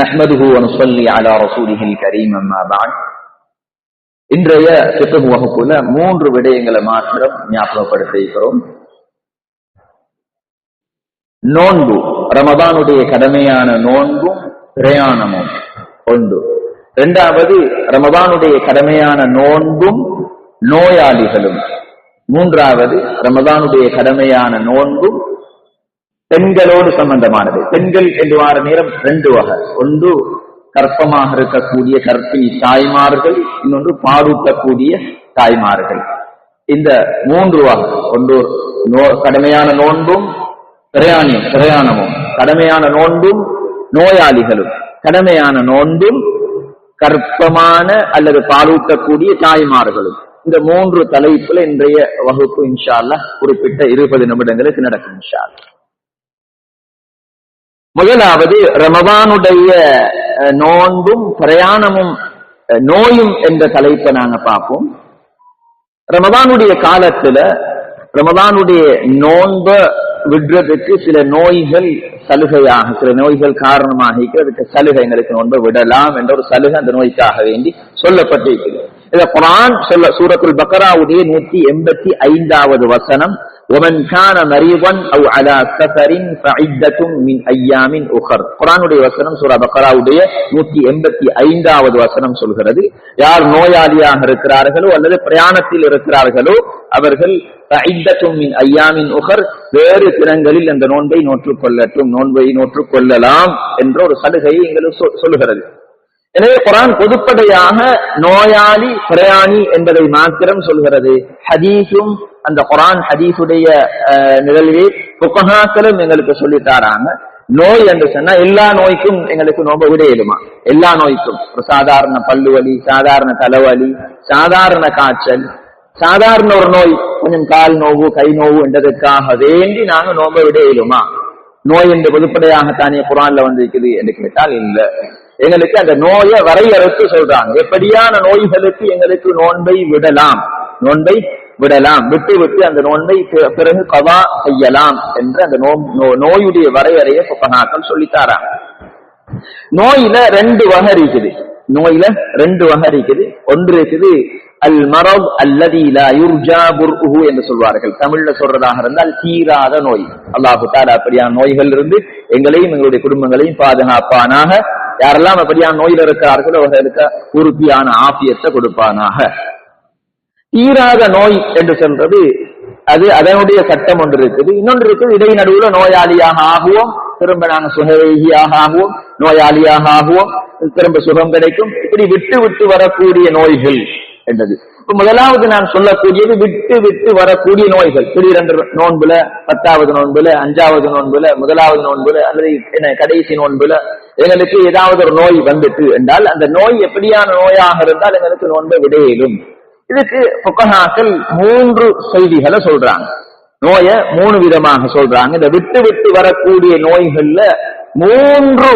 நஹ்மதுஹு வ நுஸல்லி அலா ரசூலிஹில் கரீம் அம்மா பஅத். இன்றைய ஃபிக்ஹ் வகுப்புல 3 விடயங்களை மாத்திரம் ஞாபகப்படுத்த இருக்கிறோம். நோன்பு, ரமதானுடைய கடமையான நோன்பும் பிரயாணமும் ஒன்று. இரண்டாவது, ரமதானுடைய கடமையான நோன்பும் நோயாளிகளும். மூன்றாவது, ரமதானுடைய கடமையான நோன்பும் பெண்களோடு சம்பந்தமானது. பெண்கள் என்று வார நேரம் 2 வகை. ஒன்று கர்ப்பமாக இருக்கக்கூடிய கர்ப்பிணி தாய்மார்கள், இன்னொன்று பாலூட்டக்கூடிய தாய்மார்கள். இந்த 3 வகை. ஒன்று கடமையான நோன்பும் பிரயாணமும், கடமையான நோன்பும் நோயாளிகளும், கடமையான நோன்பும் கர்ப்பமான அல்லது பாலூட்டக்கூடிய தாய்மார்களும். இந்த 3 தலைப்புல இன்றைய வகுப்பு இன்ஷா அல்லாஹ் குறிப்பிட்ட 20 நிமிடங்களுக்கு நடக்கும் இன்ஷா அல்லாஹ். முதலாவது, ரமதானுடைய நோன்பும் பிரயாணமும் நோயும் என்ற தலைப்பை நாங்க பார்ப்போம். ரமதானுடைய காலத்துல ரமதானுடைய நோன்ப விடுறதுக்கு சில நோய்கள் சலுகையாக, சில நோய்கள் காரணமாக அதுக்கு சலுகை, எங்களுக்கு நோன்பை விடலாம் என்ற ஒரு சலுகை அந்த நோய்க்காக வேண்டி சொல்லப்பட்டிருக்கிறது. இத குர்ஆன் சூரத்துல் பக்ராவுடைய 185வது வசனம், وَمَنْ كَانَ مَرِيضًا أَوْ عَلَى سَفَرٍ فَعِدَّةٌ مِنْ أَيَّامٍ أُخَرَ. குர்ஆனுடைய வசனம் சூரா பக்ராவுடைய 185வது வசனம் சொல்கிறது, யார் நோயாளியாக இருக்கிறார்களோ அல்லது பிரயாணத்தில் இருக்கிறார்களோ அவர்கள் فَعِدَّةٌ مِنْ أَيَّامٍ أُخَرَ, வேறு தினங்களில் அந்த நோன்பை நோற்றுக்கொள்ளட்டும், நோன்பை நோற்றுக்கொள்ளலாம் என்ற ஒரு சலுகையை எங்களுக்கு சொல்லுகிறது. எனவே குர்ஆன் பொதுப்படையாக நோயாளி பிரயாணி என்பதை மாத்திரம் சொல்கிறது. ஹதீஸும், அந்த குர்ஆன் ஹதீஸுடைய நிகழ்வே ஃபுகஹாக்களும் எங்களுக்கு சொல்லித்தாராங்க. நோய் என்று சொன்னா எல்லா நோய்க்கும் எங்களுக்கு நோன்பை விட இயலுமா? எல்லா நோய்க்கும், ஒரு சாதாரண பல்லுவலி, சாதாரண தலைவலி, சாதாரண காய்ச்சல், சாதாரண ஒரு நோய், கொஞ்சம் கால் நோவு கை நோவு என்றதுக்காக வேண்டி நாங்க நோன்பை விட இயலுமா? நோய் என்று பொதுப்படையாகத்தானே குர்ஆன்ல வந்திருக்குது என்று கேட்டால் இல்ல. எங்களுக்கு அந்த நோயை வரையறுத்து சொல்றாங்க. எப்படியான நோய்களுக்கு எங்களுக்கு நோன்பை விடலாம், நோன்பை விடலாம், விட்டு அந்த நோன்பை பிறகு கதா செய்யலாம் என்ற அந்த நோயுடைய வரையறையை ஃபுகஹாக்கள் சொல்லித்தாராங்க. நோயில 2 வகை இருக்குது. நோயில 2 வகை இருக்குது. ஒன்று இருக்குது அல் மரத் அல்லதி லா யுர்ஜா புர்உஹு என்று சொல்வார்கள். தமிழ்ல சொல்றதாக இருந்தால் தீராத நோய். அல்லாஹ் தஆலா அப்படியான நோய்கள் இருந்து எங்களையும் எங்களுடைய குடும்பங்களையும் பாதுகாப்பானாக. யாரெல்லாம் அப்படியான நோயில் இருக்கிறார்களோ அவர்களுக்கு உறுதியான ஆஃபியத்தை கொடுப்பானாக. தீராத நோய் என்று சொல்றது அது அதனுடைய சட்டம் ஒன்று இருக்குது. இன்னொன்று இருக்குது, இடைநடுவுல நோயாளியாக ஆகுவோம், திரும்ப நாங்க சுகவேகியாக ஆகுவோம், நோயாளியாக ஆகுவோம், திரும்ப சுகம் கிடைக்கும். இப்படி விட்டு வரக்கூடிய நோய்கள் என்றது. இப்ப முதலாவது நான் சொல்லக்கூடியது விட்டு வரக்கூடிய நோய்கள். திடீரென்று நோன்புல, 10வது நோன்புல, 5வது நோன்புல, 1வது நோன்புல அல்லது கடைசி நோன்புல எங்களுக்கு ஏதாவது ஒரு நோய் வந்துட்டு என்றால் அந்த நோய் எப்படியான நோயாக இருந்தால் எங்களுக்கு நோன்பை விடையிலும். இதுக்கு ஃபுகஹாக்கள் 3 செய்திகளை சொல்றாங்க. நோயை 3 விதமாக சொல்றாங்க. இந்த விட்டு வரக்கூடிய நோய்கள்ல 3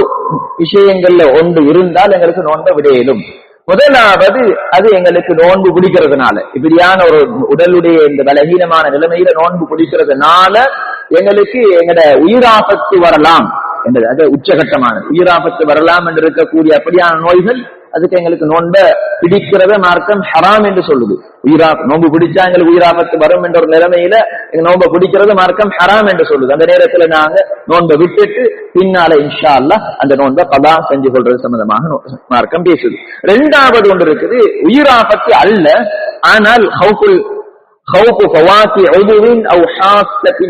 விஷயங்கள்ல ஒன்று இருந்தால் எங்களுக்கு நோன்பை விடையிலும். முதலாவது, அது எங்களுக்கு நோன்பு பிடிக்கிறதுனால, இப்படியான ஒரு உடலுடைய இந்த பலகீனமான நிலைமையில நோன்பு பிடிக்கிறதுனால எங்களுக்கு எங்கட உயிராபத்து வரலாம் என்றது. அது உச்சகட்டமான உயிராபத்து வரலாம் என்று இருக்கக்கூடிய அப்படியான நோய்கள், அதுக்கு எங்களுக்கு நோன்பை பிடிக்கிறத மார்க்கம் ஹராம் என்று சொல்லுது. நோன்பு பிடிச்சா எங்களுக்கு உயிராபத்து வரும் என்ற ஒரு நிலைமையில எங்க நோன்பை பிடிக்கிறது மார்க்கம் ஹராம் என்று சொல்லுது. அந்த நேரத்துல நாங்க நோன்பை விட்டுட்டு பின்னால இன்ஷா அல்லாஹ் அந்த நோன்பை கதா செஞ்சு கொள்றது சம்பந்தமாக மார்க்கம் பேசுது. 2வது ஒன்று இருக்குது, உயிராபத்து அல்ல, ஆனால்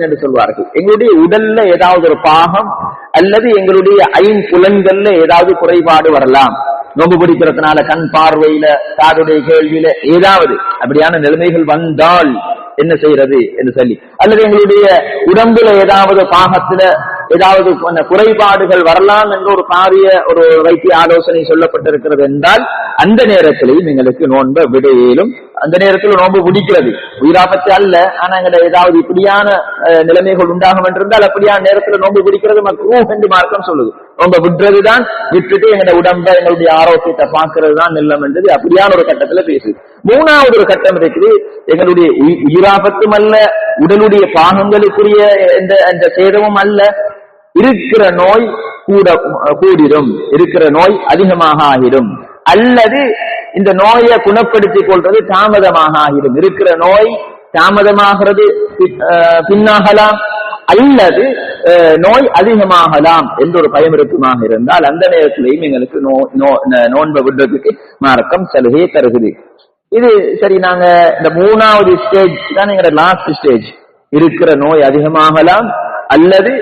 என்று சொல்வார்கள். எங்களுடைய உடல்ல ஏதாவது ஒரு பாகம் அல்லது எங்களுடைய ஐம்புலன்கள்ல ஏதாவது குறைபாடு வரலாம். நோன்பு பிடிக்கிறதுனால கண் பார்வையில, காதுடைய கேள்வியில ஏதாவது அப்படியான நிலைமைகள் வந்தால் என்ன செய்யறது என்று சொல்லி, அல்லது எங்களுடைய உடம்புல ஏதாவது பாகத்துல ஏதாவது குறைபாடுகள் வரலாம் என்ற ஒரு வைத்திய ஆலோசனை சொல்லப்பட்டிருக்கிறது என்றால் அந்த நேரத்திலையும் எங்களுக்கு நோன்பை விடையிலும். அந்த நேரத்தில் நோன்பு பிடிக்கிறது உயிராபத்து அல்ல, ஆனா எங்களை ஏதாவது இப்படியான நிலைமைகள் உண்டாகும் என்றிருந்தால் அப்படியான நேரத்தில் நோன்பு பிடிக்கிறது மக்ரூஹ் என்று மார்க்கம் சொல்லுது. நோன்பை விட்டுறதுதான், விட்டுட்டு எங்களுடைய உடம்பை எங்களுடைய ஆரோக்கியத்தை பார்க்கிறது தான் நிலம் என்றது அப்படியான ஒரு கட்டத்துல பேசுது. 3வது ஒரு கட்டம் இருக்குது, எங்களுடைய உயிராபத்தும் அல்ல, உடலுடைய பாகங்களுக்குரிய எந்த சேதமும் அல்ல, இருக்கிற நோய் கூடிடும், இருக்கிற நோய் அதிகமாக ஆகிடும். அல்லது இந்த நோயை குணப்படுத்திக் கொள்றது தாமதமாக ஆகிடும். இருக்கிற நோய் தாமதமாகிறது பின்னாகலாம், அல்லது நோய் அதிகமாகலாம் என்ற ஒரு பயம் இருக்குமாக இருந்தால் அந்த நேரத்திலையும் எங்களுக்கு நோன்பை விடுறதுக்கு மார்க்கம் சலுகையை தருகிறது. இது சரி, நாங்க இந்த 3வது ஸ்டேஜ் தான் எங்களோட லாஸ்ட் ஸ்டேஜ். இருக்கிற நோய் அதிகமாகலாம் அல்லது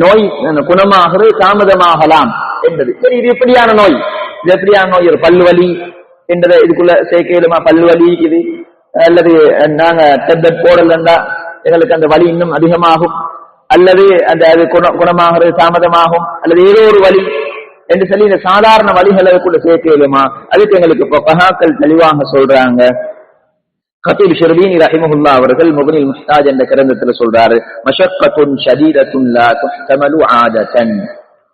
நோய் குணமாகிறது தாமதமாகலாம் என்பது. சரி, இது எப்படியான நோய்? இது எப்படியான நோய்? ஒரு பல்வலி என்றதை இதுக்குள்ள சேர்க்கலுமா? பல்வலி இது, அல்லது நாங்க டெப்லெட் போடலண்டா எங்களுக்கு அந்த வலி இன்னும் அதிகமாகும், அல்லது அந்த அது குணமாகிறது தாமதமாகும், அல்லது ஏதோ ஒரு வலி என்று சொல்லி இந்த சாதாரண வழிகளை கூட சேர்க்கலுமா? அதுக்கு எங்களுக்கு இப்போ பஹாக்கள் தெளிவாக சொல்றாங்க. கத்தீப் ஷர்பீனி ரஹிமஹுல்லாஹ் அவர்கள் முக்னில் முஹ்தாஜ் என்ற கிரந்தத்தில் சொல்றாரு, மஷக்கத்துன் ஷதீதத்துன் லா துஹ்தமலு ஆததன்.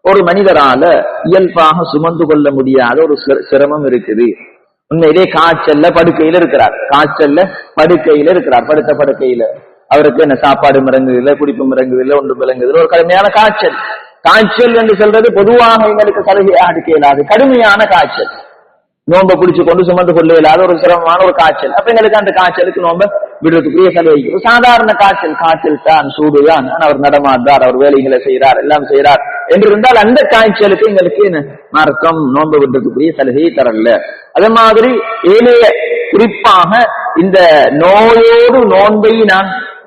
ஒரு மனிதரால இயல்பாக சுமந்து கொள்ள முடியாத ஒரு சிரமம் இருக்குது. உண்மையிலே காய்ச்சல்ல படுக்கையில இருக்கிறார், படுத்த படுக்கையில அவருக்கு என்ன சாப்பாடு மிறங்குதில்லை, குடிப்பு மிறங்குதில்லை, ஒன்று விளங்குதில்லை, ஒரு கடுமையான காய்ச்சல் என்று சொல்றது பொதுவாக எங்களுக்கு சலுகையாக எடுக்க இயலாது. கடுமையான காய்ச்சல், நோன்பை பிடிச்சு கொண்டு சுமந்து கொள்ள இயலாத ஒரு சிரமமான ஒரு காய்ச்சல். அப்ப எங்களுக்கு அந்த காய்ச்சலுக்கு நோன்பை விடுறதுக்குரிய சலுகை. சாதாரண காய்ச்சல் தான், சூடுதான், அவர் நடமாடுறார், அவர் வேலைகளை செய்யறார், எல்லாம் செய்யறார் என்று இருந்தால் அந்த காய்ச்சலுக்கு எங்களுக்கு மார்க்கம் நோன்பை விடுறதுக்குரிய சலுகையை தரல. அதே மாதிரி ஏழைய குறிப்பாக இந்த நோயோடு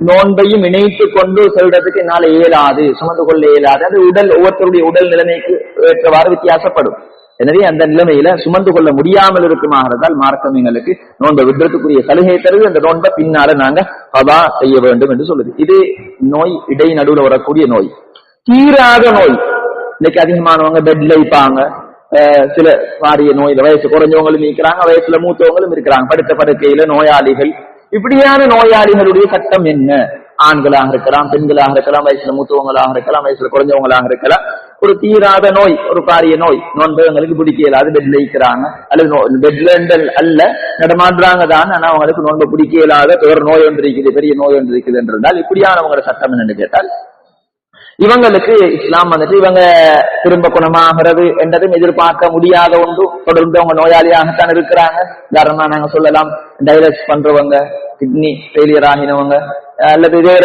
நோன்பையும் இணைத்து கொண்டு செல்றதுக்கு என்னால இயலாது, சுமந்து கொள்ள இயலாது. அது ஒவ்வொருத்தருடைய உடல் நிலைமைக்கு ஏற்றவாறு வித்தியாசப்படும். எனவே அந்த நிலைமையில சுமந்து கொள்ள முடியாமல் இருக்குமாக இருந்தால் மார்க்கம் எங்களுக்கு நோன்பை விடுறதுக்குரிய சலுகை தருது. அந்த நோன்பை பின்னால நாங்க கதா செய்ய வேண்டும் என்று சொல்லுது. இது நோய் இடை நடுவில் வரக்கூடிய நோய். தீராத நோய், இன்னைக்கு அதிகமானவங்க பெட்ல இருப்பாங்க, சில பாரிய நோயில வயசு குறைஞ்சவங்களும் இருக்கிறாங்க, வயசுல மூத்தவங்களும் இருக்கிறாங்க, படுத்த படுக்கையில நோயாளிகள். இப்படியான நோயாளிகளுடைய சட்டம் என்ன? ஆண்களாக இருக்கலாம், பெண்களாக இருக்கலாம், வயசுல மூத்தவங்களாக இருக்கலாம், வயசுல குறைஞ்சவங்களாக இருக்கலாம். ஒரு தீராத நோய், ஒரு பாரிய நோய், நோன்பு அவங்களுக்கு பிடிக்கலாது, பெட்ல இருக்கிறாங்க, அல்லது பெட்ல அல்ல நடமாடுறாங்க தான், ஆனா அவங்களுக்கு நோன்பு பிடிக்கலாத ஒரு நோய் ஒன்று இருக்குது, பெரிய நோய் ஒன்று இருக்குது என்றால் இப்படியானவங்களோட சட்டம் என்னன்னு கேட்டால், இவங்களுக்கு இஸ்லாம் வந்துட்டு இவங்க திரும்ப குணமாகிறது என்றதும் எதிர்பார்க்க முடியாத ஒன்று. தொடர்ந்து அவங்க நோயாளியாகத்தான் இருக்கிறாங்க. உதாரணமா நாங்க சொல்லலாம், டைலஸ் பண்றவங்க, கிட்னி ஃபெயிலியர் ஆகினவங்க, அல்லது வேற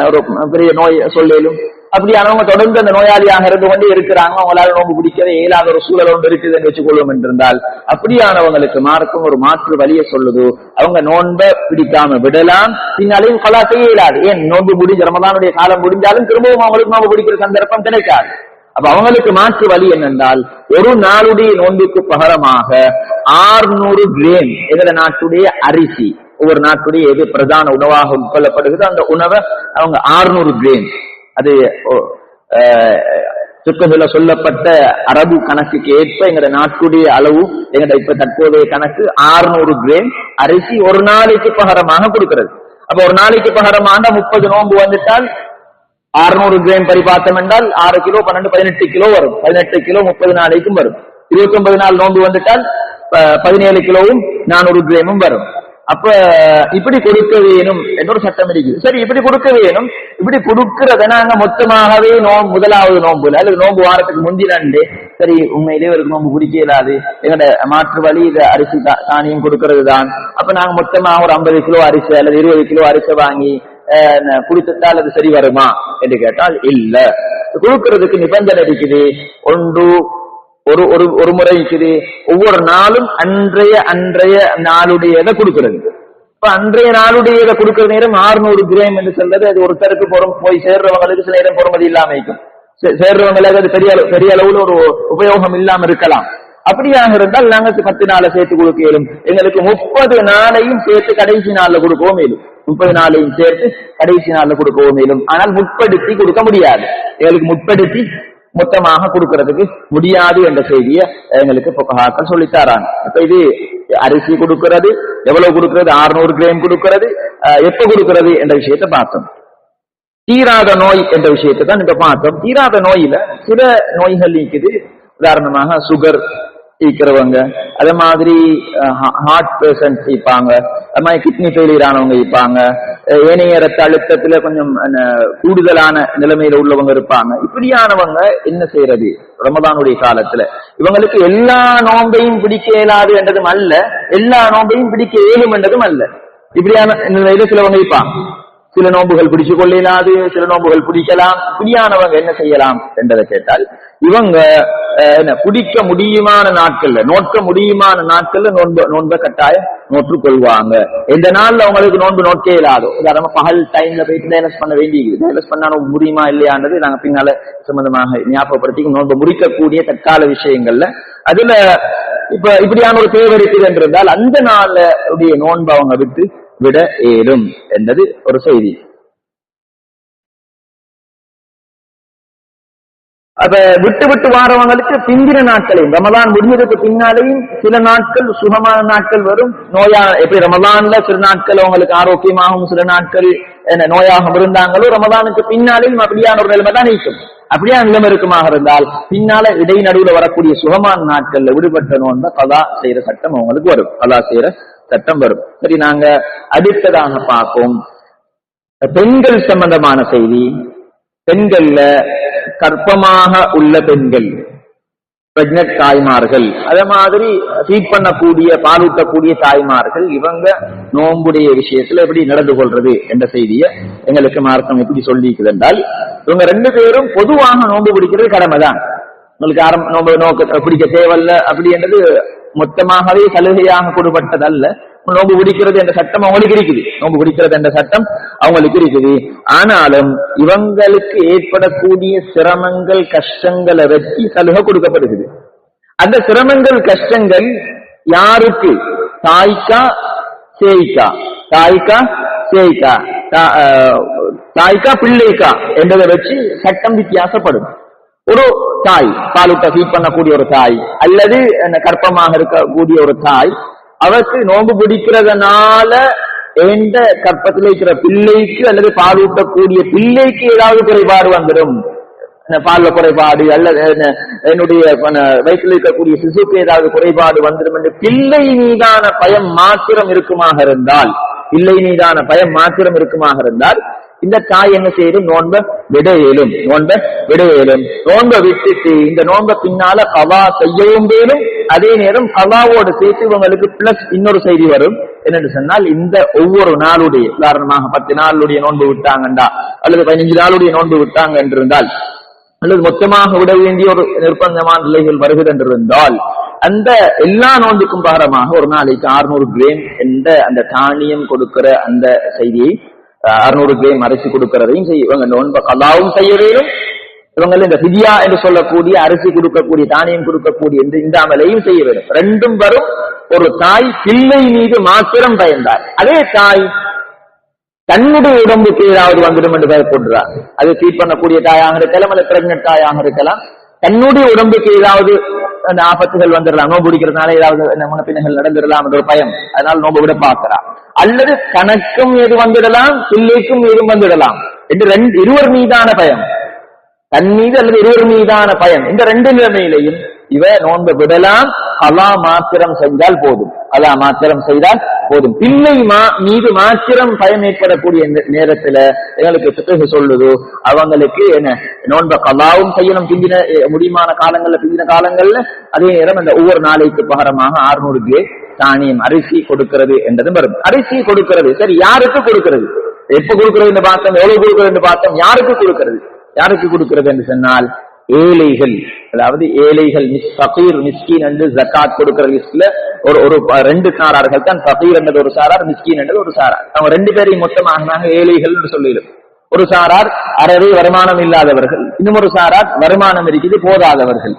ஒரு பெரிய நோய் சொல்லும், அப்படியானவங்க தொடர்ந்து அந்த நோயாளியாக இருந்து கொண்டே இருக்கிறாங்க. அவங்களால நோன்பு பிடிக்கவே இயலாத ஒரு சூழல் ஒன்று இருக்குதுன்னு வச்சுக்கொள்வோம் என்றிருந்தால், அப்படியானவங்களுக்கு மார்க்கும் ஒரு மாற்று வழியை சொல்லுது. அவங்க நோன்பை பிடிக்காம விடலாம், பின்னாலையும் கலா செய்ய இயலாது. ஏன், நோன்பு முடிஞ்ச ரமதானுடைய காலம் முடிஞ்சாலும் திரும்பவும் அவங்களுக்கு நோன்பு பிடிக்கிற சந்தர்ப்பம் கிடைக்காது. அப்ப அவங்களுக்கு மாற்று வழி என்னென்றால், ஒரு நாளுடைய நோன்புக்கு பகரமாக 600 கிராம் எதிர நாட்டுடைய அரிசி, ஒவ்வொரு நாட்டுடைய எது பிரதான உணவாக உட்கொள்ளப்படுகிறது அந்த உணவை அவங்க 600 கிராம், அது சுத்தத்துல சொல்லப்பட்ட அரபு கணக்குக்கு ஏற்ப எங்கட நாட்டுடைய அளவு, எங்கட இப்ப தற்போதைய கணக்கு 600 கிராம் அரிசி ஒரு நாளைக்கு பகரமாக கொடுக்கிறது. அப்ப ஒரு நாளைக்கு பகரமாக 30 நோன்பு வந்துட்டால் 600 கிராம் பரிபாத்தம் என்றால் 6 கிலோ 12 18 கிலோ வரும். 18 கிலோ 30 நாளைக்கும் வரும். 29 நாள் நோன்பு வந்துட்டால் 17 கிலோவும் 400 கிராமும் வரும். அப்ப இப்படி கொடுக்க வேணும் என்ற ஒரு சட்டம் இருக்குது. சரி, இப்படி கொடுக்க வேணும். இப்படி கொடுக்கறத நாங்க மொத்தமாகவே முதலாவது நோன்புல அல்லது நோன்பு வாரத்துக்கு முந்தினண்டே, சரி உண்மையிலேயே ஒரு நோன்பு பிடிக்க இயலாது, எங்களோட மாற்று வழி இதை அரிசி தானியம் கொடுக்கறது தான். அப்ப நாங்க மொத்தமாக ஒரு 50 கிலோ அரிசி அல்லது 20 கிலோ அரிசி வாங்கி குடித்தால் அது சரி வருமா என்று கேட்டால் இல்ல. கொடுக்கறதுக்கு நிபந்தனை இருக்குது. ஒரு முறை இருக்குது, ஒவ்வொரு நாளும் அன்றைய நாளுடையதை கொடுக்கிறது. இப்ப அன்றைய நாளுடையதை கொடுக்கிற நேரம் 600 கிராம் என்று சொல்றது, அது ஒருத்தருக்கு போய் சேர்றவங்களுக்கு சில நேரம் பொறுமதி இல்லாம இருக்கும், சேர்றவங்களுக்கு அது பெரிய அளவுல ஒரு உபயோகம் இல்லாம இருக்கலாம். அப்படியாக இருந்தால் நாங்க 10 நாளை சேர்த்து கொடுக்க இயலும். எங்களுக்கு 30 நாளையும் சேர்த்து கடைசி நாள்ல கொடுக்கவும் இயலும். 30 நாளையும் சேர்த்து கடைசி நாள்ல கொடுக்கவும் இயலும். ஆனால் முற்படுத்தி கொடுக்க முடியாது. எங்களுக்கு முற்படுத்தி மொத்தமாக கொடுக்கறதுக்கு முடியாது என்ற செய்தியை எங்களுக்கு புகஹாக்கள் சொல்லித்தாராங்க. இப்ப இது அரிசி கொடுக்கிறது, எவ்வளவு கொடுக்கிறது, 600 கிராம் கொடுக்கிறது, எப்ப கொடுக்கிறது என்ற விஷயத்தை பார்த்தோம். தீராத நோய் என்ற விஷயத்தை தான் இப்ப பார்த்தோம். தீராத நோயில சில நோய்கள் இருக்குது. உதாரணமாக சுகர், இருக்கிறவங்க, அதே மாதிரி ஹார்ட் பேஷண்ட் இருப்பாங்க, அது மாதிரி கிட்னி ஃபெயிலியர் ஆனவங்க இருப்பாங்க, ஏனைய ரத்த அழுத்தத்துல கொஞ்சம் கூடுதலான நிலைமையில உள்ளவங்க இருப்பாங்க. இப்படியானவங்க என்ன செய்யறது ரமதானுடைய காலத்துல? இவங்களுக்கு எல்லா நோன்பையும் பிடிக்க இயலாது என்றதும் அல்ல, எல்லா நோன்பையும் பிடிக்க இயலும் என்றதும் அல்ல. இப்படியான நிலையில சிலவங்க இருப்பாங்க. சில நோன்புகள் பிடிச்சு கொள்ள இயலாது, சில நோன்புகள் பிடிக்கலாம். இப்படியானவங்க என்ன செய்யலாம் என்றதை கேட்டால், இவங்க பிடிக்க முடியுமான நாட்கள்ல, நோக்க முடியுமான நாட்கள்ல நோன்பை கட்டாயம் நோற்று கொள்வாங்க. எந்த நாள்ல அவங்களுக்கு நோன்பு நோக்க இயலாதோ, உதாரணமா பகல் டைம்ல போயிட்டு டைலஸ் பண்ண வேண்டியது, டைலஸ் பண்ணா முடியுமா இல்லையான்றது நாங்க பின்னால சம்பந்தமாக ஞாபகப்படுத்தி நோன்பு முறிக்கக்கூடிய தற்கால விஷயங்கள்ல அதுல இப்ப இப்படியான ஒரு தேவை இருக்குது என்றிருந்தால் அந்த நாள்ல நோன்பு அவங்க விட ஏறும் என்பது ஒரு செய்தி. அத விட்டு வாரவங்களுக்கு பிந்தின நாட்களையும், ரமலான் முடிஞ்சதுக்கு பின்னாலேயும் சில நாட்கள் சுகமான நாட்கள் வரும். எப்படி ரமலான்ல சில நாட்கள் அவங்களுக்கு ஆரோக்கியமாகவும் சில நாட்கள் நோயாக இருந்தாங்களோ, ரமலானுக்கு பின்னாலேயும் அப்படியான ஒரு நிலைமை தான் இருக்கும். அப்படியான நிலைமை இருக்குமாக இருந்தால் பின்னால இடைநடுவில் வரக்கூடிய சுகமான நாட்கள்ல விடுபட்ட நோன்பை கலா செய்யற சட்டம் அவங்களுக்கு வரும், கலா செய்யற சட்டம் வரும். சரி, நாங்க அடுத்ததாக பார்ப்போம் பெண்கள் சம்பந்தமான செய்தி. பெண்கள்ல கர்ப்பமாக உள்ள பெண்கள், பிரெக்னட் தாய்மார்கள், அதே மாதிரி ஃபீட் பண்ணக்கூடிய பாலூட்டக்கூடிய தாய்மார்கள், இவங்க நோம்புடைய விஷயத்துல எப்படி நடந்து கொள்றது என்ற செய்தியை எங்களுக்கு மார்க்கம் எப்படி சொல்லிக்குது என்றால், இவங்க ரெண்டு பேரும் பொதுவாக நோன்பு பிடிக்கிறது கடமைதான். உங்களுக்கு நோன்பு நோக்க பிடிக்க தேவையில்ல அப்படின்றது மொத்தமாகவே சலுகையாக கொடுப்பட்டதல்ல. நோம்பு பிடிக்கிறது என்ற சட்டம் அவங்களுக்கு இருக்குது, நோம்பு பிடிக்கிறது என்ற சட்டம் அவங்களுக்கு இருக்குது. ஆனாலும் இவங்களுக்கு ஏற்படக்கூடிய சிரமங்கள் கஷ்டங்களை வச்சு சலுகை கொடுக்கப்படுகிறது. அந்த சிரமங்கள் கஷ்டங்கள் யாருக்கு? தாய்க்கா சேய்க்கா, தாய்க்கா சேய்க்கா, தாய்க்கா பிள்ளைக்கா என்றதை வச்சு சட்டம் வித்தியாசப்படும். ஒரு தாய், பாலூட்ட ஃபீட் பண்ணக்கூடிய ஒரு தாய் அல்லது கர்ப்பமாக இருக்கக்கூடிய ஒரு தாய், அவருக்கு நோன்பு பிடிக்கிறதுனால எந்த கற்பத்தில் இருக்கிற பிள்ளைக்கு அல்லது பாலூட்டக்கூடிய பிள்ளைக்கு ஏதாவது குறைபாடு வந்துடும், பால்ல குறைபாடு அல்லது என்னுடைய வயிற்றில் இருக்கக்கூடிய சிசுக்கு ஏதாவது குறைபாடு வந்துடும் என்று பிள்ளை மீதான பயம் மாத்திரம் இருக்குமாக இருந்தால், பிள்ளை மீதான பயம் மாத்திரம் இருக்குமாக இருந்தால் இந்த தாய் என்ன செய்யும்? நோன்பை விட இயலும், நோன்பை விட இயலும். நோன்பை விட்டுட்டு இந்த நோன்பை பின்னால கவா செய்யவும் வேணும். அதே நேரம் கவாவோடு சேர்த்து இவங்களுக்கு பிளஸ் இன்னொரு செய்தி வரும். என்னன்னு சொன்னால், இந்த ஒவ்வொரு நாளுடைய, உதாரணமாக 10 நாளுடைய நோன்பு விட்டாங்கண்டா அல்லது 15 நாளுடைய நோன்பு விட்டாங்க என்றிருந்தால், அல்லது மொத்தமாக விட வேண்டிய ஒரு நிர்பந்தமான நிலைகள் வருகிறது என்றிருந்தால், அந்த எல்லா நோன்புக்கும் பகரமாக ஒரு நாளைக்கு 600 கிராம் என்ற அந்த தானியம் கொடுக்கிற அந்த செய்தியை, 600 கிராம் அரிசி கொடுக்கிறதையும் இவங்க நோன்பை கலாவும் செய்ய வேண்டும். இவங்க இந்த ஃபிதியா என்று சொல்லக்கூடிய அரிசி கொடுக்கக்கூடிய தானியம் கொடுக்கக்கூடிய இந்த அமலையும் செய்ய வேண்டும். ரெண்டும் வரும். ஒரு தாய் பிள்ளை மீது மாத்திரம் பயந்தார், அதே தாய் தன்னுடைய உடம்புக்கு ஏதாவது வந்துடும் என்று பயப்படுறார். அது ஃபீட் பண்ணக்கூடிய தாயாக இருக்கலாம் அல்லது பிரெக்னன்ட் தாயாக இருக்கலாம். தன்னுடைய உடம்புக்கு ஏதாவது அந்த ஆபத்துகள் வந்துடலாம், நோம்பு பிடிக்கிறதுனால ஏதாவது முன்னப்பின்னைகள் நடந்துடலாம் என்ற ஒரு பயம், அதனால நோம்பு விட பார்க்கிறார். அல்லது தனக்கும் எது வந்துடலாம், பிள்ளைக்கும் எதுவும் வந்துடலாம் என்று இருவர் மீதான பயம், தன் மீது அல்லது இருவர் மீதான பயம். இந்த ரெண்டு நிலைமையிலையும் இவ நோன்பு விடலாம். கலா மாத்திரம் செஞ்சால் போதும், கலா மாத்திரம் செய்தால் போதும். பிள்ளை மீது மாத்திரம் பயம் ஏற்படக்கூடிய நேரத்துல எங்களுக்கு பிறகு சொல்லுது, அவங்களுக்கு என்ன நோன்பை கலாவும் செய்யணும் பிந்தின முடியுமான காலங்கள்ல, பிந்தின காலங்கள்ல. அதே நேரம் அந்த ஒவ்வொரு நாளைக்கு பகரமாக 600 கிராம் தானியம் அரிசி கொடுக்கிறது என்றதும் வரும். அரிசி கொடுக்கிறது சரி, யாருக்கு கொடுக்கிறது, எப்ப கொடுக்கிறது பார்த்தோம், எவ்வளவு கொடுக்கிறது பார்த்தோம். யாருக்கு கொடுக்கிறது, யாருக்கு கொடுக்கிறது என்று சொன்னால் ஏழைகள், அதாவது ஏழைகள், ஃபகீர் மிஸ்கீன் என்று ஜகாத் கொடுக்கிற லிஸ்ட்ல ஒரு 2 சாரார்கள் தான். ஃபகீர் என்றது ஒரு சாரார், மிஸ்கீன் என்றது ஒரு சாரார். அவங்க 2 பேரையும் மொத்தமாக ஏழைகள் என்று சொல்லிடும். ஒரு சாரார் அறவே வருமானம் இல்லாதவர்கள், இன்னும் ஒரு சாரார் வருமானம் இருக்குது போதாதவர்கள்.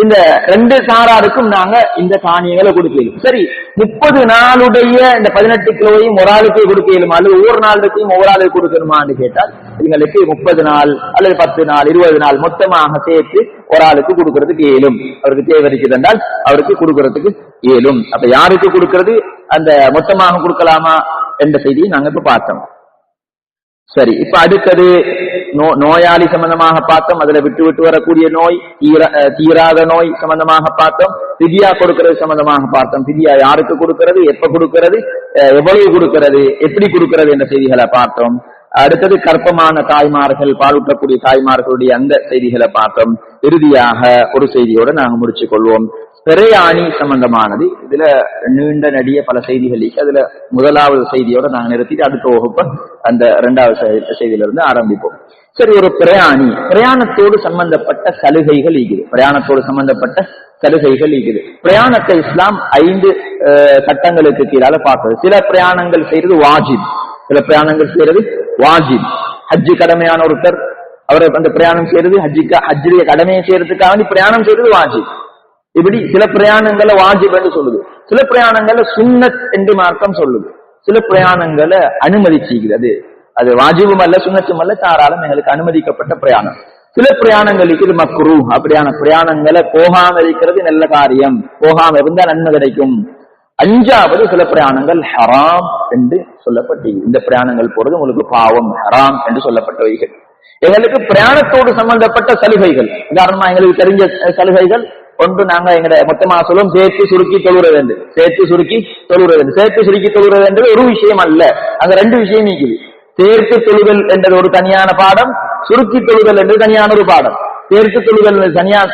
இந்த 2 சாராருக்கும் நாங்க இந்த தானியங்களை கொடுக்கலும். சரி, 30 நாளுடைய இந்த 18 கிலோவையும் ஒரு ஆளுக்கு கொடுக்கலுமா அல்லது ஒவ்வொரு நாளுக்கும் ஒவ்வொரு ஆளுக்கு கொடுக்கணுமான்னு கேட்டால், எங்களுக்கு 30 நாள் அல்லது 10 நாள் 20 நாள் மொத்தமாக சேர்த்து ஒரு ஆளுக்கு கொடுக்கறதுக்கு இயலும். அவருக்கு தேவை இருக்குது என்றால் அவருக்கு கொடுக்கறதுக்கு இயலும். அப்ப யாருக்கு கொடுக்கறது, அந்த மொத்தமாக கொடுக்கலாமா என்ற செய்தியை நாங்க இப்ப பார்த்தோம். சரி, இப்ப அடுத்தது நோயாளி சம்பந்தமாக பார்த்தோம், அதுல விட்டு விட்டு வரக்கூடிய நோய், தீராத நோய் சம்பந்தமாக பார்த்தோம், பிதியா கொடுக்கிறது சம்பந்தமாக பார்த்தோம். பிதியா யாருக்கு கொடுக்கிறது, எப்ப கொடுக்கிறது, எவ்வளவு கொடுக்கிறது, எப்படி கொடுக்கிறது என்ற செய்திகளை பார்த்தோம். அடுத்தது கற்பமான தாய்மார்கள், பாலூட்டக்கூடிய தாய்மார்களுடைய அந்த செய்திகளை பார்த்தோம். இறுதியாக ஒரு செய்தியோட நாங்க முடிச்சு கொள்வோம். பிரயாணி சம்பந்தமானது. இதுல நீண்ட நடிய பல செய்திகள், அதுல முதலாவது செய்தியோட நாங்க நிறுத்திட்டு அடுத்த வகுப்ப அந்த இரண்டாவது செய்தியிலிருந்து ஆரம்பிப்போம். சரி, ஒரு பிரயாணத்தோடு சம்பந்தப்பட்ட சலுகைகள் இருக்குது. பிரயாணத்தோடு சம்பந்தப்பட்ட சலுகைகள் இருக்குது. பிரயாணத்தை இஸ்லாம் 5 சட்டங்களுக்கு கீழால பார்க்கிறது. சில பிரயாணங்கள் செய்யறது வாஜிப், சில பிரயாணங்கள் செய்யறது வாஜிப். ஹஜ்ஜு கடமையான ஒருத்தர் அவர் அந்த பிரயாணம் செய்யறது ஹஜ்ஜுடைய கடமையை செய்யறதுக்காக பிரயாணம் செய்யறது வாஜிப். இப்படி சில பிரயாணங்களை வாஜிப் என்று சொல்லுது, சில பிரயாணங்களை சுன்னத் என்று மார்க்கம் சொல்லுது, சில பிரயாணங்களை அனுமதிச்சுக்கிறது. அது வாஜிபும் அல்ல, சுன்னத்தும் அல்ல, தாராளம் எங்களுக்கு அனுமதிக்கப்பட்ட பிரயாணம். சில பிரயாணங்களுக்கு இது மக்ரூ, அப்படியான பிரயாணங்களை போகாம இருக்கிறது நல்ல காரியம், போகாம இருந்தால் நன்மை கிடைக்கும். 5வது சில பிரயாணங்கள் ஹராம் என்று சொல்லப்பட்டு, இந்த பிரயாணங்கள் போறது உங்களுக்கு பாவம், ஹராம் என்று சொல்லப்பட்டவைகள். எங்களுக்கு பிரயாணத்தோடு சம்பந்தப்பட்ட சலுகைகள், உதாரணமா எங்களுக்கு தெரிஞ்ச சலுகைகள் ஒன்று, நாங்க எங்க மொத்தமா சொல்லும் சேர்த்து சுருக்கி தொழுறது என்று. சேர்த்து சுருக்கி தொழுறது என்றது ஒரு விஷயம் அல்ல, அங்க 2 விஷயம் இருக்குது. சேர்த்து தொழுதல் என்றது ஒரு தனியான பாடம், சுருக்கி தொழுதல் என்று தனியான ஒரு பாடம். சேர்த்து தொழுதல்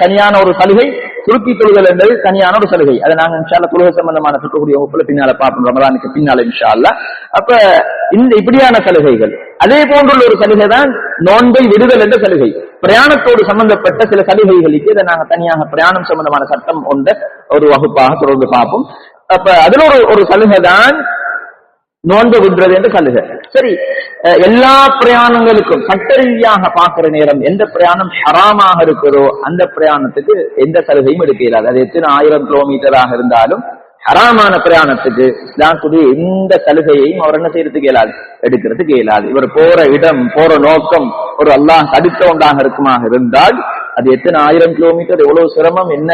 தனியான ஒரு சலுகை, சுருக்கி தொழுதல் என்பது தனியான ஒரு சலுகை. அதை நாங்க இன்ஷா அல்லாஹ் தொழுகை சம்பந்தமான சொல்லக்கூடிய வகுப்புல பின்னால பார்ப்போம், ரமலானுக்கு பின்னால இன்ஷா அல்லாஹ். அப்ப இந்த இப்படியான சலுகைகள். அதே போன்றுள்ள ஒரு சலுகை தான் நோன்பை விடுதல் என்ற சலுகை. பிரயாணத்தோடு சம்பந்தப்பட்ட சில சலுகைகளுக்கு இதை நாங்க தனியாக பிரயாணம் சம்பந்தமான சட்டம் கொண்ட ஒரு வகுப்பாக தொடர்ந்து பார்ப்போம். அப்ப அதுல ஒரு சலுகை தான் நோன்பு விடுறது என்று சலுகை. சரி, எல்லா பிரயாணங்களுக்கும் சட்ட ரீதியாக பார்க்கிற நேரம் எந்த பிரயாணம் ஹராமாக இருக்கிறதோ அந்த பிரயாணத்துக்கு எந்த சலுகையும் எடுக்க இயலாது. அது எத்தனை 1000 கிலோமீட்டராக இருந்தாலும் ஹராமான பிரயாணத்துக்கு இஸ்லாத்துடைய எந்த சலுகையையும் அவர் என்ன செய்யறதுக்கு இயலாது, எடுக்கிறதுக்கு இயலாது. இவர் போற இடம், போற நோக்கம் ஒரு அல்லாஹ் தடுத்த ஒன்றாக இருக்குமாக இருந்தால் அது எத்தனை 1000 கிலோமீட்டர், எவ்வளவு சிரமம், என்ன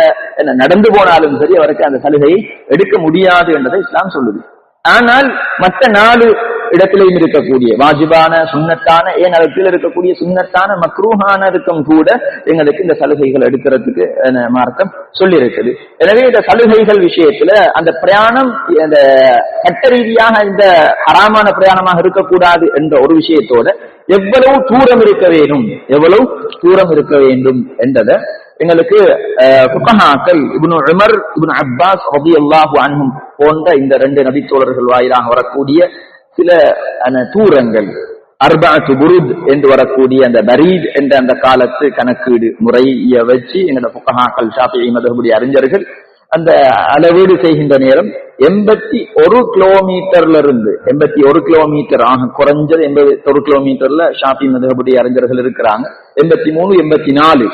நடந்து போனாலும் சரி அவருக்கு அந்த சலுகையை எடுக்க முடியாது என்றதை இஸ்லாம் சொல்லுது. ஆனால் மற்ற 4 இடத்திலையும் இருக்கக்கூடிய வாஜிபான, சுன்னத்தான, ஏன் அதற்குள்ள இருக்கக்கூடிய சுன்னத்தான மக்ரூஹானதுக்கும் கூட எங்களுக்கு இந்த சலுகைகள் எடுக்கிறதுக்கு மார்க்கம் சொல்லி இருக்குது. எனவே இந்த சலுகைகள் விஷயத்துல அந்த பிரயாணம் இந்த சட்ட ரீதியாக இந்த ஹராமான பிரயாணமாக இருக்கக்கூடாது என்ற ஒரு விஷயத்தோட எவ்வளவு தூரம் இருக்க வேண்டும் என்றதை எங்களுக்கு ஃபுகஹாக்கள் இப்னு உமர், இப்னு அப்பாஸ் ரலியல்லாஹு அன்ஹும் போன்ற இந்த 2 நபித்தோழர்கள் வாயிலாக வரக்கூடிய சில தூரங்கள், 4 புருத் என்று வரக்கூடிய அந்த பரீத் என்ற அந்த காலத்து கணக்கீடு முறையை வச்சு எங்களோட ஃபுகஹாக்கள், ஷாஃபிஈ மذஹபுடைய அறிஞர்கள் அந்த அளவீடு செய்கின்ற நேரம் 81 கிலோமீட்டர்ல இருந்து 81 கிலோமீட்டர் ஆக குறைஞ்சது 81 கிலோமீட்டர்ல ஷாஃபிஈ மذஹபுடைய அறிஞர்கள் இருக்கிறாங்க. 83,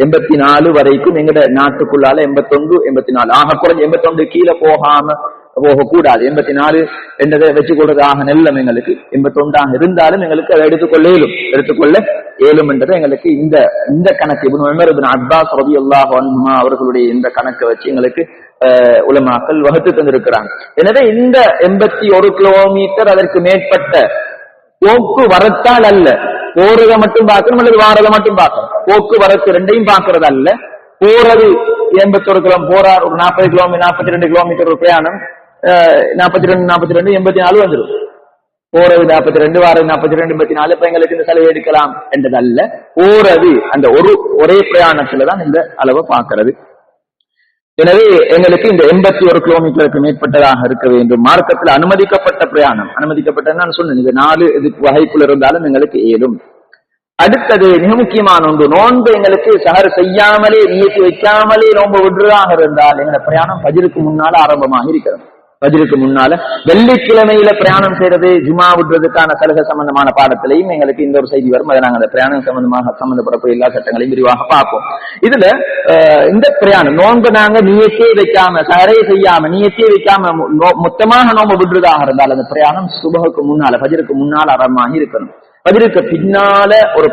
84 வரைக்கும் எங்கட நாட்டுக்குள்ளால 81, 84 ஆக குறைஞ்ச 81 கீழே போகக்கூடாது. 84 என்றதை வச்சுக்கொள்றதாக நெல்லம் எங்களுக்கு 81 இருந்தாலும் எங்களுக்கு அதை எடுத்துக்கொள்ள இயலும் என்றதை எங்களுக்கு இந்த கணக்கு இப்னு உமர், இப்னு அப்பாஸ் ரலியல்லாஹு அன்ஹுமா அவர்களுடைய இந்த கணக்கை வச்சு எங்களுக்கு உலமாக்கள் வகுத்து தந்திருக்கிறாங்க. எனவே இந்த 81 கிலோமீட்டர் அதற்கு மேற்பட்ட போக்குவரத்தால் அல்ல, போறதை மட்டும் பார்க்கணும் அல்லது வாரதை மட்டும் பார்க்கணும், போக்குவரத்து 2ஐயும் பார்க்கறது அல்ல. போறது 81 கிலோமீட்டர் போறார், ஒரு 40 கிலோமீட்டர் 42 கிலோமீட்டர் ஒரு பிரயாணம், 42, 84 வந்துடும். போறது 42, வாரது 42, 84. இப்ப எங்களுக்கு இந்த செலவு எடுக்கலாம் என்றதல்ல, போறது அந்த ஒரே பிரயாணத்துலதான் இந்த அளவை பார்க்கிறது. எனவே எங்களுக்கு இந்த 81 கிலோமீட்டருக்கு மேற்பட்டதாக இருக்க வேண்டும். மார்க்கத்தில் அனுமதிக்கப்பட்ட பிரயாணம், அனுமதிக்கப்பட்ட நான் சொன்னேன், இது 4 வகைக்குள் இருந்தாலும் எங்களுக்கு ஏதும். அடுத்தது மிக முக்கியமான ஒன்று, நோன்பு எங்களுக்கு சஹர் செய்யாமலே, நியத்து வைக்காமலே நோன்பு விடுறதாக இருந்தால் எங்களை பிரயாணம் ஃபஜ்ருக்கு முன்னால ஆரம்பமாக இருக்கிறது. ஃபஜ்ருக்கு முன்னால வெள்ளிக்கிழமையில பிரயாணம் செய்யறது, ஜுமா விடுறதுக்கான சலுகை சம்பந்தமான பாடத்திலையும் எங்களுக்கு இந்த ஒரு செய்தி வரும். அதை நாங்கள் அந்த பிரயாணம் சம்பந்தப்படக்கூடிய எல்லா சட்டங்களையும் விரிவாக பார்ப்போம். இதுல இந்த பிரயாணம் நோன்பு நாங்க நியத்தே வைக்காம, சஹரே செய்யாம, நியத்தே வைக்காம மொத்தமாக நோன்பு விடுறதாக இருந்தால் அந்த பிரயாணம் சுபஹுக்கு முன்னால, ஃபஜ்ருக்கு முன்னால ஆரம்பமாக இருக்கணும். பதிலுக்கு பின்னால ஒரு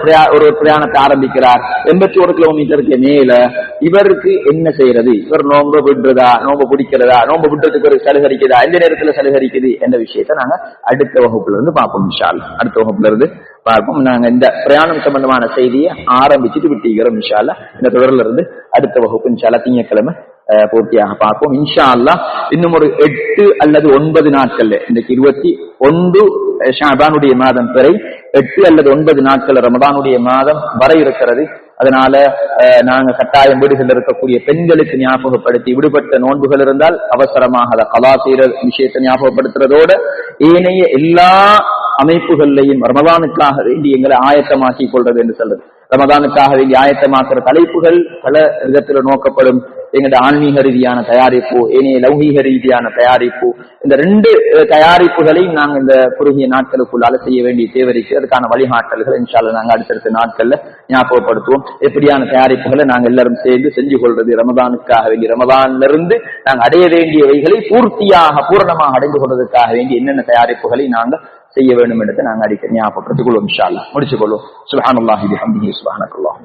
பிரயாணத்தை ஆரம்பிக்கிறார். 81 கிலோமீட்டருக்கு மேல இவருக்கு என்ன செய்யறது? இவர் நோன்பு விடுறதா, நோன்பு பிடிக்கிறதா, நோன்பு விடுறதுக்கு ஒரு சலுகரிக்குதா, எந்த நேரத்துல சலுகரிக்குது என்ற விஷயத்த நாங்க அடுத்த வகுப்புல இருந்து பார்ப்போம். இன்ஷா அல்லாஹ் அடுத்த வகுப்புல இருந்து பார்ப்போம். நாங்க இந்த பிரயாணம் சம்பந்தமான செய்தியை ஆரம்பிச்சுட்டு விட்டுகிறோம். இன்ஷா அல்லாஹ் இந்த தொடர்ல இருந்து அடுத்த வகுப்பு இன்ஷா அல்லாஹ் திங்கட்கிழமை பூர்த்தியாக பார்ப்போம். இன்ஷா அல்லாஹ் இன்னும் ஒரு 8 அல்லது 9 நாட்கள்ல, இன்றைக்கு 21 ஷாபானுடைய மாதம் பிறை 8 அல்லது 9 நாட்கள் ரமதானுடைய மாதம் வர இருக்கிறது. அதனால நாங்க கட்டாயம் வீடுகளில் இருக்கக்கூடிய பெண்களுக்கு ஞாபகப்படுத்தி, விடுபட்ட நோன்புகள் இருந்தால் அவசரமாக அதை கலா செய்யற விஷயத்தை ஞாபகப்படுத்துறதோட ஏனைய எல்லா அமைப்புகள்லையும் ரமதானுக்காக வேண்டி எங்களை ஆயத்தமாக்கிக் கொள்றது என்று சொல்றது. ரமதானுக்காக வேண்டி ஆயத்தமாக்குற தலைப்புகள் பல விதத்துல நோக்கப்படும். எங்களுடைய ஆன்மீக ரீதியான தயாரிப்பு, ஏனைய லௌகீக ரீதியான தயாரிப்பு, இந்த 2 தயாரிப்புகளையும் நாங்கள் இந்த குறுகிய நாட்களுக்குள்ளால செய்ய வேண்டிய தேவை இருக்கு. அதுக்கான வழிகாட்டல்கள் இன்ஷா அல்லாஹ் நாங்கள் அடுத்தடுத்த நாட்கள்ல ஞாபகப்படுத்துவோம். எப்படியான தயாரிப்புகளை நாங்கள் எல்லாரும் சேர்ந்து செஞ்சு கொள்றது, ரமதானுக்காக வேண்டி ரமதான்ல இருந்து நாங்கள் அடைய வேண்டியவைகளை பூரணமாக அடைந்து கொள்வதற்காக வேண்டி என்னென்ன தயாரிப்புகளை நாங்கள் செய்ய வேண்டும் என்று நாங்கள் அடிக்க ஞாபகப்படுத்திக் கொள்வோம். இன்ஷா அல்லாஹ் முடிச்சுக் கொள்வோம். சுப்ஹானல்லாஹி பிஹம்திஹி சுப்ஹானக்கல்லாஹ்.